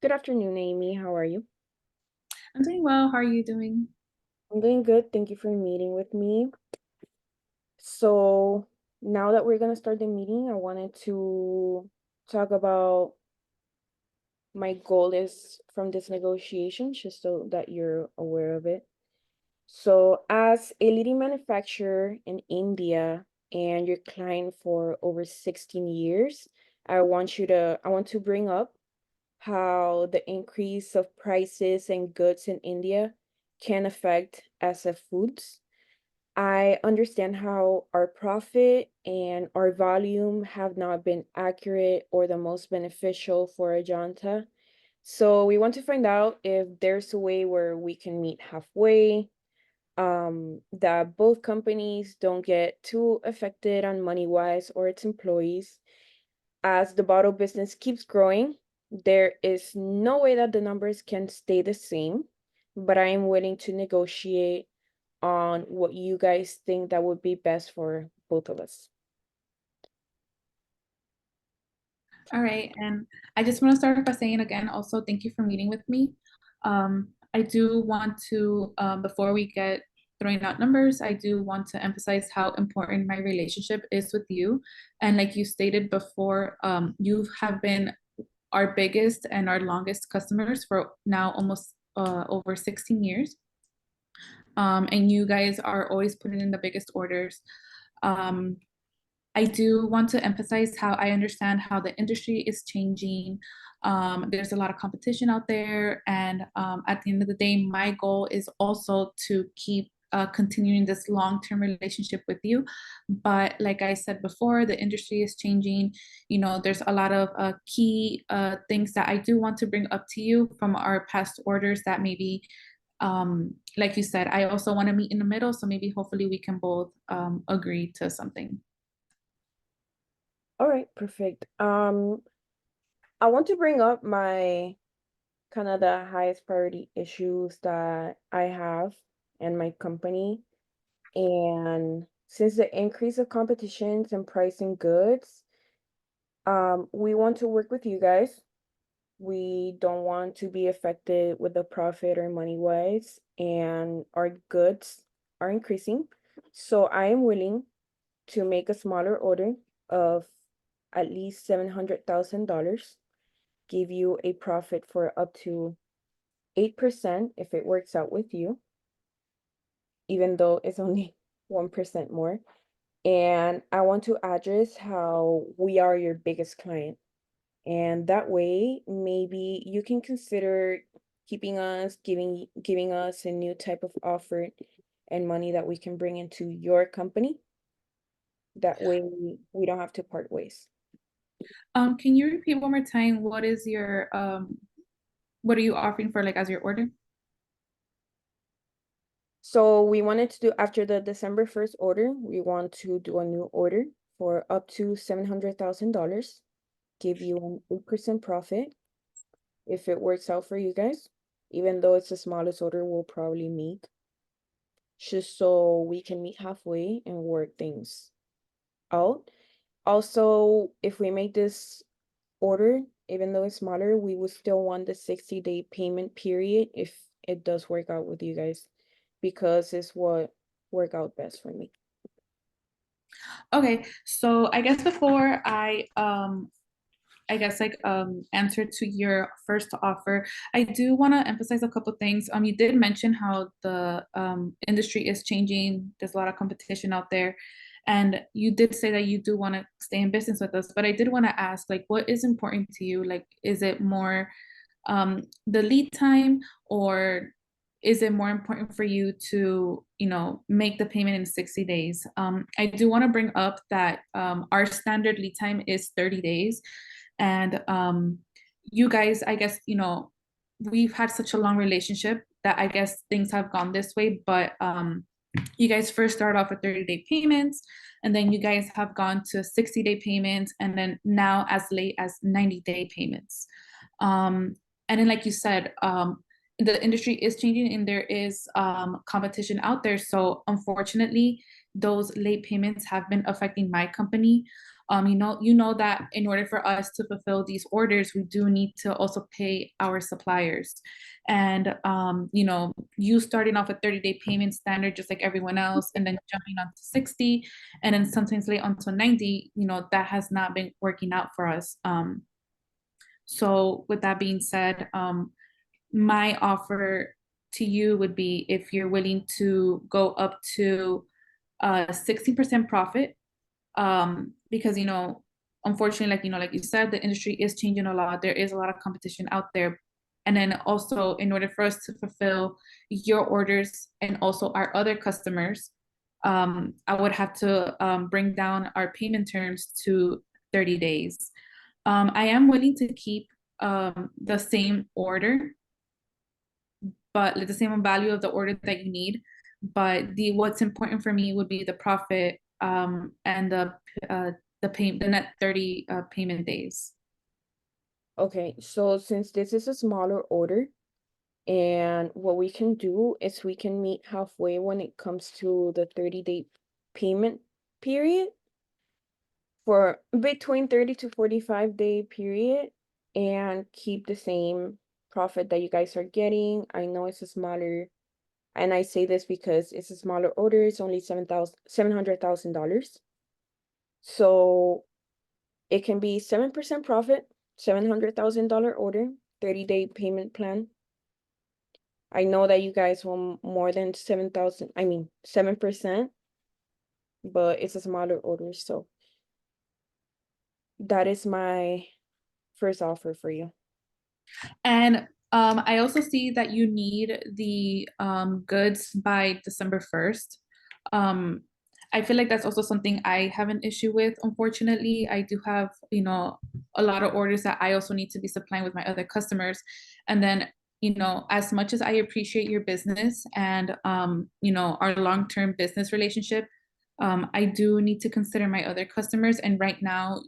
Good afternoon, Amy. How are you? I'm doing well. How are you doing? I'm doing good. Thank you for meeting with me. So now that we're gonna start the meeting, I wanted to talk about my goal is from this negotiation, just so that you're aware of it. So as a leading manufacturer in India and your client for over 16 years, I want to bring up how the increase of prices and goods in India can affect SF Foods. I understand how our profit and our volume have not been accurate or the most beneficial for Ajanta. So we want to find out if there's a way where we can meet halfway, that both companies don't get too affected on money-wise or its employees. As the bottle business keeps growing, there is no way that the numbers can stay the same, but I am willing to negotiate on what you guys think that would be best for both of us. All right. And I just want to start by saying again, also, thank you for meeting with me. I do want to, before we get throwing out numbers, I do want to emphasize how important my relationship is with you. And like you stated before, you have been our biggest and our longest customers for now almost over 16 years. And you guys are always putting in the biggest orders. Um, I do want to emphasize how I understand how the industry is changing. There's a lot of competition out there, and at the end of the day, my goal is also to keep continuing this long-term relationship with you. But like I said before, the industry is changing. You know, there's a lot of key things that I do want to bring up to you from our past orders that maybe like you said, I also want to meet in the middle. So maybe hopefully we can both agree to something. All right, perfect. I want to bring up my kind of the highest priority issues that I have and my company. And since the increase of competitions and pricing goods, we want to work with you guys. We don't want to be affected with the profit or money wise, and our goods are increasing. So I am willing to make a smaller order of at least $700,000, give you a profit for up to 8% if it works out with you, even though it's only 1% more. And I want to address how we are your biggest client. And that way, maybe you can consider keeping us, giving us a new type of offer and money that we can bring into your company. That way we don't have to part ways. Can you repeat one more time? What are you offering for like as your order? So we wanted to do after the December 1st order, we want to do a new order for up to $700,000, give you an 8% profit if it works out for you guys, even though it's the smallest order we'll probably meet, just so we can meet halfway and work things out. Also, if we make this order, even though it's smaller, we would still want the 60-day payment period if it does work out with you guys, because it's what work out best for me. Okay, so I guess before I guess like answer to your first offer, I do want to emphasize a couple things. You did mention how the industry is changing. There's a lot of competition out there. And you did say that you do want to stay in business with us, but I did want to ask, like, what is important to you? Like, is it more the lead time, or is it more important for you to, you know, make the payment in 60 days? I do want to bring up that our standard lead time is 30 days. And you guys, I guess, you know, we've had such a long relationship that I guess things have gone this way, but you guys first start off with 30-day payments, and then you guys have gone to 60-day payments, and then now as late as 90-day payments. Um, and then, like you said, the industry is changing and there is competition out there. So, unfortunately, those late payments have been affecting my company. You know that in order for us to fulfill these orders, we do need to also pay our suppliers. And you starting off a 30-day payment standard just like everyone else, and then jumping on to 60, and then sometimes late onto 90, that has not been working out for us. So with that being said, my offer to you would be, if you're willing to go up to 60% profit, because unfortunately, like you said, the industry is changing a lot. There is a lot of competition out there. And then also, in order for us to fulfill your orders and also our other customers, I would have to bring down our payment terms to 30 days. I am willing to keep the same order, but like the same value of the order that you need. But what's important for me would be the profit, and the net 30 payment days. Okay, so since this is a smaller order, and what we can do is we can meet halfway when it comes to the 30-day payment period, for between 30 to 45-day period, and keep the same profit that you guys are getting. I know it's a smaller, and I say this because it's a smaller order, it's only $700,000. So it can be 7% profit, $700,000 order, 30-day payment plan. I know that you guys want more than 7,000, I mean 7%, but it's a smaller order, so that is my first offer for you. And I also see that you need the goods by December 1st. I feel like that's also something I have an issue with. Unfortunately, I do have, a lot of orders that I also need to be supplying with my other customers. And then, as much as I appreciate your business and, our long-term business relationship, I do need to consider my other customers. And right now,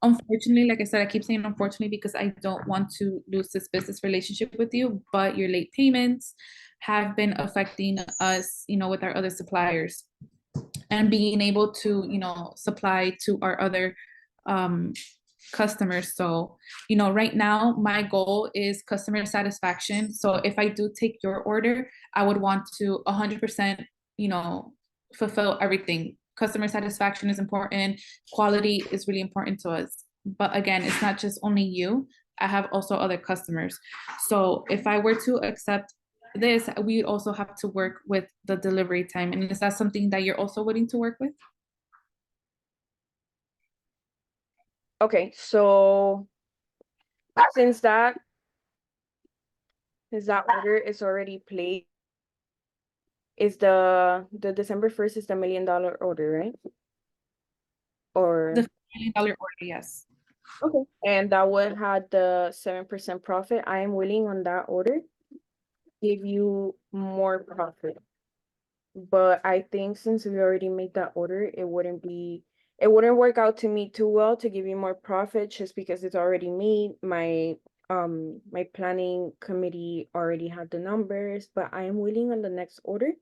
unfortunately, like I said, I keep saying unfortunately because I don't want to lose this business relationship with you, but your late payments have been affecting us, with our other suppliers, and being able to, supply to our other customers. So, right now my goal is customer satisfaction. So if I do take your order, I would want to 100%, fulfill everything. Customer satisfaction is important. Quality is really important to us. But again, it's not just only you. I have also other customers. So if I were to accept this, we would also have to work with the delivery time. And is that something that you're also willing to work with? Okay, so since that order is already placed, is the December 1st is the $1 million order, right? Or The $1 million order, yes. okay, and that would have the 7% profit. I am willing on that order give you more profit. But I think since we already made that order, it wouldn't work out to me too well to give you more profit just because it's already made. My planning committee already had the numbers, but I am willing on the next order.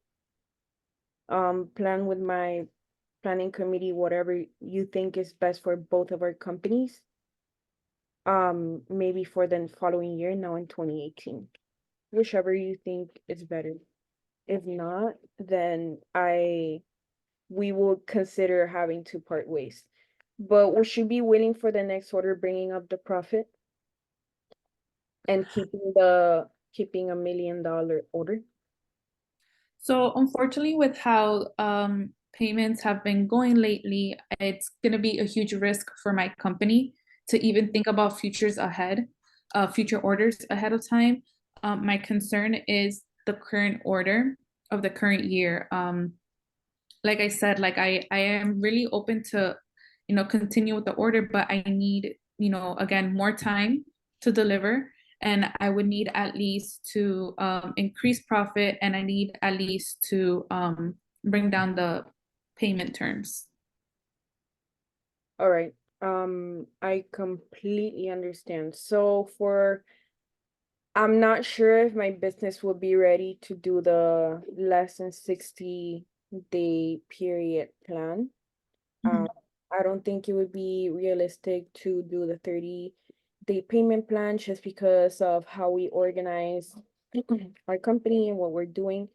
Plan with my planning committee whatever you think is best for both of our companies. Maybe for the following year, now in 2018. Whichever you think is better. If not, then we will consider having to part ways. But we should be willing for the next order, bringing up the profit and keeping $1 million order. So unfortunately, with how payments have been going lately, it's going to be a huge risk for my company to even think about future orders ahead of time. My concern is the current order of the current year. Like I said, like I am really open to, continue with the order, but I need, again, more time to deliver. And I would need at least to increase profit, and I need at least to bring down the payment terms. All right. I completely understand. So I'm not sure if my business will be ready to do the less than 60-day period plan. Mhm. I don't think it would be realistic to do the 30-day payment plan just because of how we organize our company and what we're doing.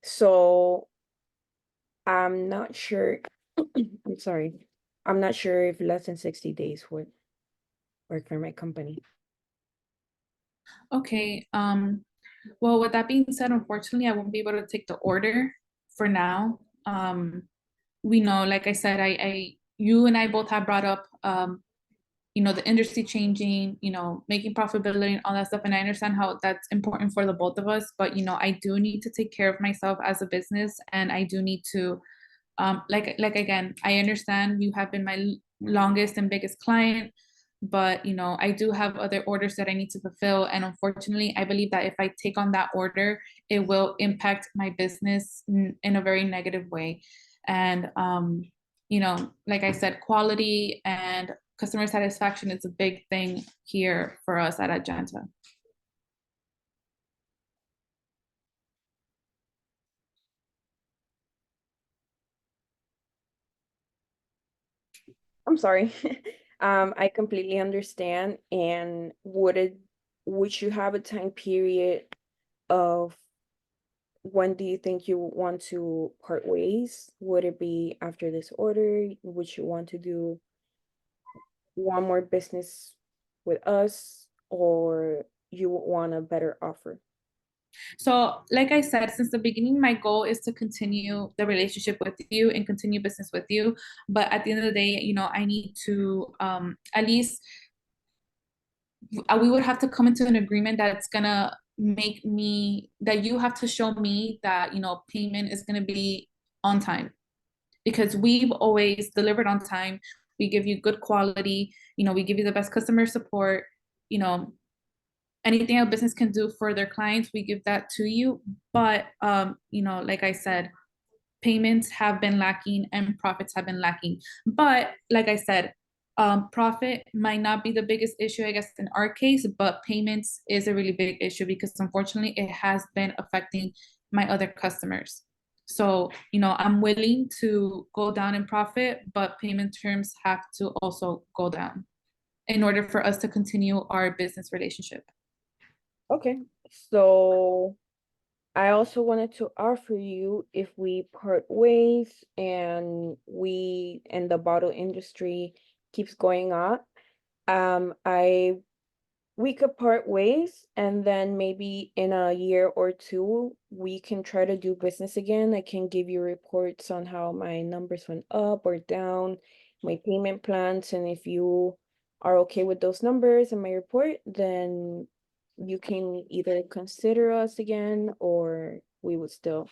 So I'm not sure, I'm sorry. I'm not sure if less than 60 days would work for my company. Okay, well, with that being said, unfortunately, I won't be able to take the order for now. We know, like I said, you and I both have brought up, the industry changing, making profitability and all that stuff. And I understand how that's important for the both of us, but, I do need to take care of myself as a business, and I do need to, like again, I understand you have been my longest and biggest client, but I do have other orders that I need to fulfill, and unfortunately I believe that if I take on that order, it will impact my business in a very negative way. And like I said, quality and customer satisfaction is a big thing here for us at Agenta. I'm sorry. I completely understand. And would you have a time period of when do you think you want to part ways? Would it be after this order? Would you want to do one more business with us, or you would want a better offer? So, like I said, since the beginning, my goal is to continue the relationship with you and continue business with you. But at the end of the day, I need to at least we would have to come into an agreement that's gonna make me that you have to show me that payment is gonna be on time, because we've always delivered on time. We give you good quality. We give you the best customer support. You know, anything a business can do for their clients, we give that to you. But like I said, payments have been lacking and profits have been lacking. But like I said, profit might not be the biggest issue, I guess, in our case, but payments is a really big issue because unfortunately it has been affecting my other customers. So, I'm willing to go down in profit, but payment terms have to also go down in order for us to continue our business relationship. Okay. So I also wanted to offer you, if we part ways and the bottle industry keeps going up, I we could part ways, and then maybe in a year or two we can try to do business again. I can give you reports on how my numbers went up or down, my payment plans, and if you are okay with those numbers and my report, then you can either consider us again or we would still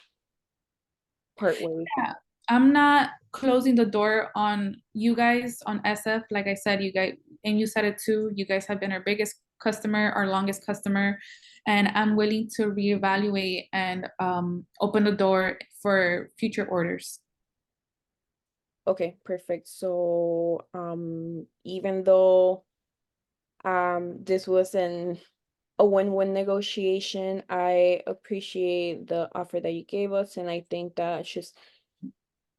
part ways. Yeah, I'm not closing the door on you guys on SF. Like I said, you guys, and you said it too, you guys have been our biggest customer, our longest customer, and I'm willing to reevaluate and open the door for future orders. Okay, perfect. So even though this was a win-win negotiation, I appreciate the offer that you gave us, and I think that just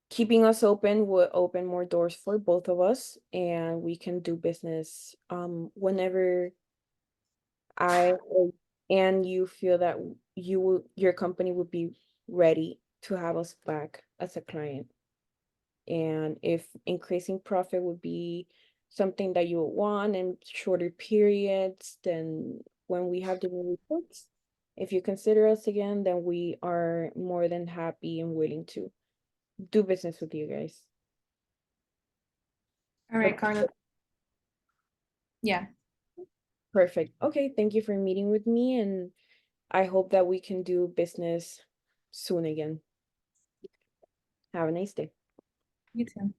keeping us open would open more doors for both of us, and we can do business whenever I and you feel that your company would be ready to have us back as a client. And if increasing profit would be something that you would want in shorter periods, then when we have the new reports, if you consider us again, then we are more than happy and willing to do business with you guys. All right, Okay, Carla. Yeah, perfect. Okay, thank you for meeting with me, and I hope that we can do business soon again. Have a nice day. you too.